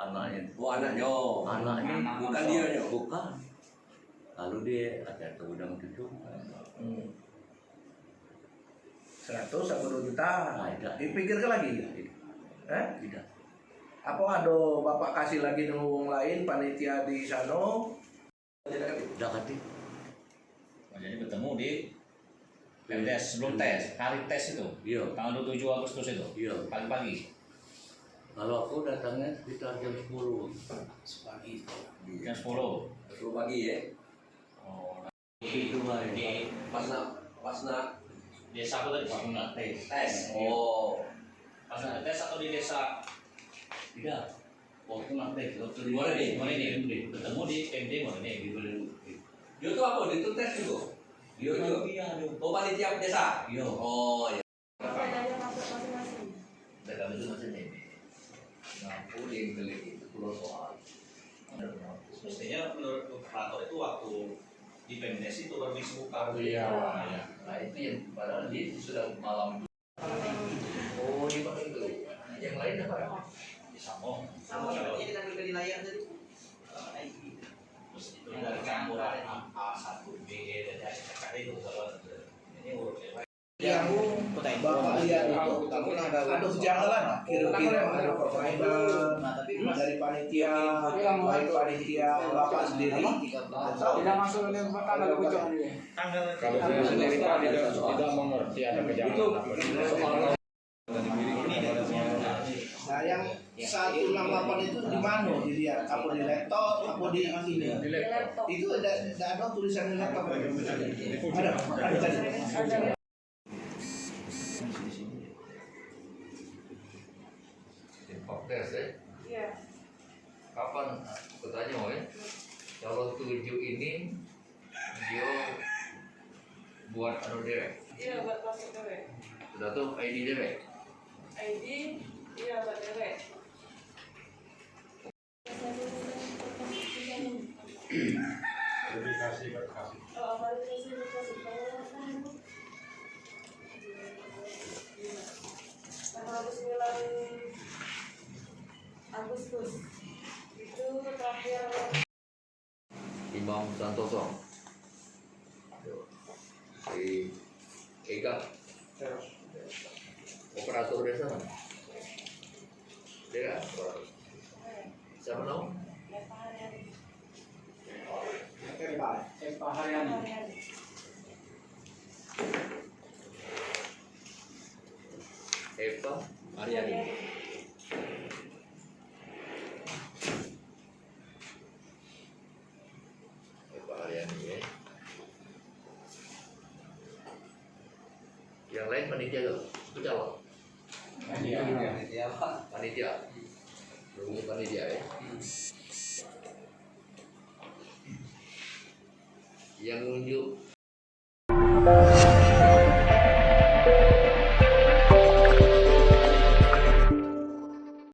anaknya. Oh anaknya. Anaknya Bukan dia nya. bukan. Lalu dia ada udang cucu. 100 atau 2 juta. Nah, tidak. Dipikirkan lagi. Tidak. Apa ada bapak kasih lagi nang lain panitia di sana? Tidak kati. Jadi bertemu di tes sebelum tes, hari tes itu. Iya. Tanggal 27 Agustus itu. Iya. Pagi-pagi. Kalau aku datangnya sekitar jam 10 Pagi. Jam 10. 10 pagi ya. Oh, itu hari. di Pas nak desa apa tadi? Pak tes. tes. Oh. Pas nak tes atau di desa? Tidak. Waktu nanti waktu di Mana nih? Mana ini? Bertemu di PMD mana ini? di Belu. Dia tuh apa? Dia tuh tes juga. Dia tuh. Oh panitia desa. Iya. Oh ya. Ada masuk masing-masing. Dan kami itu masih ini. Ngapu di Gelik itu pulau soal. Mestinya menurut operator itu waktu di PMDes itu baru dibuka. Iya. Nah itu yang padahal dia sudah malam. Oh di mana itu? Yang lain apa? Di Samo. Sama seperti kita beli di layar tadi. Terus itu dari campuran A1 B dan ACKD itu kalau ini urut Yang bapak lihat itu ada kejanggalan kira-kira ada perbaikan dari panitia baik panitia bapak sendiri Tidak masuk oleh tanggal ucap ini. Kalau saya sendiri Pak tidak mengerti ada kejanggalan soal nah yang 168 itu di mana dilihat apa di laptop apa di ini Di laptop. itu ada tulisan di laptop ada tadi Tes ya. Iya. Kapan bertanya ya? Kalau 7 ini dia buat anu dewek. Iya buat masuk dewek. Sudah tuh ID dewek. ID iya buat dewek. verifikasi. Oh, verifikasi. Tanggal 9 Agustus itu terakhir. Imam Santoso. Si Eka. Operator desa mana? Dia operator. Siapa nama? Pak Haryani. Eva Mariani. Eva Mariani ya. Yang lain panitia tuh, itu calon. Panitia. Belum panitia ya. Yang nunjuk